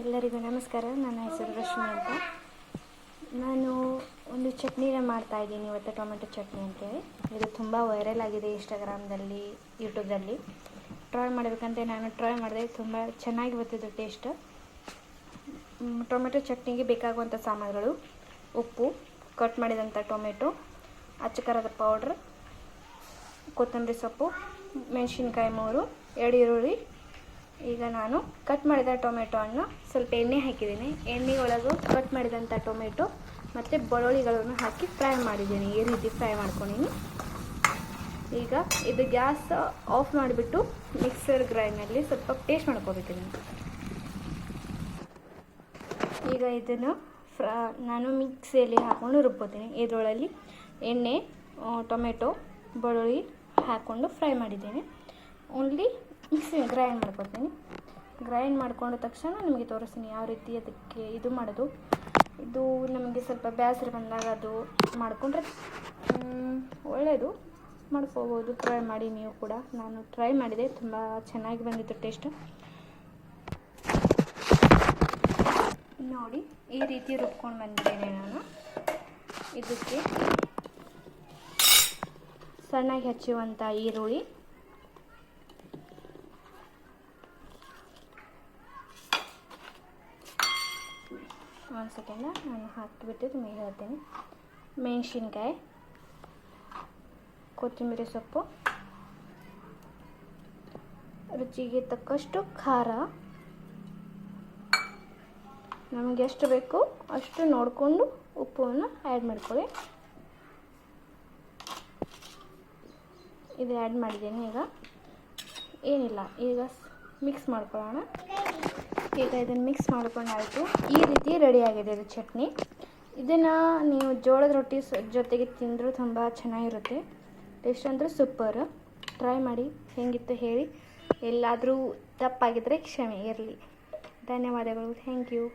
ಎಲ್ಲರಿಗೂ ನಮಸ್ಕಾರ. ನನ್ನ ಹೆಸರು ರಶ್ಮಿ ಅಂತ. ನಾನು ಒಂದು ಚಟ್ನಿನ ಮಾಡ್ತಾಯಿದ್ದೀನಿ ಇವತ್ತು, ಟೊಮೆಟೊ ಚಟ್ನಿ ಅಂತೇಳಿ. ಇದು ತುಂಬ ವೈರಲ್ ಆಗಿದೆ ಇನ್ಸ್ಟಾಗ್ರಾಮ್ದಲ್ಲಿ, ಯೂಟ್ಯೂಬ್ದಲ್ಲಿ. ಟ್ರೈ ಮಾಡಬೇಕಂತ ನಾನು ಟ್ರೈ ಮಾಡಿದೆ. ತುಂಬ ಚೆನ್ನಾಗಿ ಬರ್ತಿದ್ದು ಟೇಸ್ಟ್. ಟೊಮೆಟೊ ಚಟ್ನಿಗೆ ಬೇಕಾಗುವಂಥ ಸಾಮಗ್ರಿಗಳು: ಉಪ್ಪು, ಕಟ್ ಮಾಡಿದಂಥ ಟೊಮೆಟೊ, ಅಚ್ಚ ಖಾರದ ಪೌಡ್ರ್, ಕೊತ್ತಂಬರಿ ಸೊಪ್ಪು, ಮೆಣಸಿನ್ಕಾಯಿ 3, 2 ಈರುಳ್ಳಿ. ಈಗ ನಾನು ಕಟ್ ಮಾಡಿದ ಟೊಮೆಟೊವನ್ನು ಸ್ವಲ್ಪ ಎಣ್ಣೆ ಹಾಕಿದ್ದೀನಿ. ಎಣ್ಣೆ ಒಳಗೆ ಕಟ್ ಮಾಡಿದಂಥ ಟೊಮೆಟೊ ಮತ್ತು ಬೆಳ್ಳುಳ್ಳಿಗಳನ್ನು ಹಾಕಿ ಫ್ರೈ ಮಾಡಿದ್ದೀನಿ. ಈ ರೀತಿ ಫ್ರೈ ಮಾಡ್ಕೊಂಡಿನಿ. ಈಗ ಇದು ಗ್ಯಾಸ್ ಆಫ್ ಮಾಡಿಬಿಟ್ಟು ಮಿಕ್ಸರ್ ಗ್ರೈಂಡ್ನಲ್ಲಿ ಸ್ವಲ್ಪ ಪೇಸ್ಟ್ ಮಾಡ್ಕೋಬೇಕಿದ್ದೀನಿ. ಈಗ ಇದನ್ನು ನಾನು ಮಿಕ್ಸಿಯಲ್ಲಿ ಹಾಕ್ಕೊಂಡು ರುಬ್ಬೋತೀನಿ. ಇದರೊಳಗೆ ಎಣ್ಣೆ, ಟೊಮೆಟೊ, ಬೆಳ್ಳುಳ್ಳಿ ಹಾಕ್ಕೊಂಡು ಫ್ರೈ ಮಾಡಿದ್ದೀನಿ. ಓನ್ಲಿ ಮಿಕ್ಸಿ ಗ್ರೈಂಡ್ ಮಾಡ್ಕೊತೀನಿ. ಗ್ರೈಂಡ್ ಮಾಡ್ಕೊಂಡ ತಕ್ಷಣ ನಿಮಗೆ ತೋರಿಸ್ತೀನಿ ಯಾವ ರೀತಿ ಅದಕ್ಕೆ ಇದು ಮಾಡೋದು. ಇದು ನಮಗೆ ಸ್ವಲ್ಪ ಬೇಸರ ಬಂದಾಗ ಅದು ಮಾಡಿಕೊಂಡ್ರೆ ಒಳ್ಳೆಯದು, ಮಾಡ್ಕೋಬೋದು. ಟ್ರೈ ಮಾಡಿ ನೀವು ಕೂಡ. ನಾನು ಟ್ರೈ ಮಾಡಿದೆ, ತುಂಬ ಚೆನ್ನಾಗಿ ಬಂದಿತ್ತು ಟೇಸ್ಟ್. ನೋಡಿ, ಈ ರೀತಿ ರುಬ್ಕೊಂಡು ಬಂದಿದ್ದೇನೆ ನಾನು. ಇದಕ್ಕೆ ಸಣ್ಣಗೆ ಹೆಚ್ಚುವಂಥ ಈರುಳ್ಳಿ, ಒಂದು ಸೆಕೆಂಡ ನಾನು ಹಾಕಿಬಿಟ್ಟು ನಿಮಗೆ ಹೇಳ್ತೇನೆ. ಮೆಣಸಿನ್ಕಾಯಿ, ಕೊತ್ತಂಬರಿ ಸೊಪ್ಪು, ರುಚಿಗೆ ತಕ್ಕಷ್ಟು ಖಾರ, ನಮಗೆ ಎಷ್ಟು ಬೇಕು ಅಷ್ಟು ನೋಡಿಕೊಂಡು ಉಪ್ಪನ್ನು ಆ್ಯಡ್ ಮಾಡ್ಕೊಳ್ಳಿ. ಇದು ಆ್ಯಡ್ ಮಾಡಿದ್ದೀನಿ. ಈಗ ಏನಿಲ್ಲ, ಈಗ ಮಿಕ್ಸ್ ಮಾಡ್ಕೊಳ್ಳೋಣ. ಈಗ ಇದನ್ನು ಮಿಕ್ಸ್ ಮಾಡ್ಕೊಂಡಾಯಿತು. ಈ ರೀತಿ ರೆಡಿಯಾಗಿದೆ ಇದು ಚಟ್ನಿ. ಇದನ್ನು ನೀವು ಜೋಳದ ರೊಟ್ಟಿ ಜೊತೆಗೆ ತಿಂದರೂ ತುಂಬ ಚೆನ್ನಾಗಿರುತ್ತೆ. ಟೇಸ್ಟ್ ಅಂದರೆ ಸೂಪರ್. ಟ್ರೈ ಮಾಡಿ, ಹೇಗಿತ್ತು ಹೇಳಿ. ಎಲ್ಲಾದರೂ ತಪ್ಪಾಗಿದ್ದರೆ ಕ್ಷಮೆ ಇರಲಿ. ಧನ್ಯವಾದಗಳು. Thank you.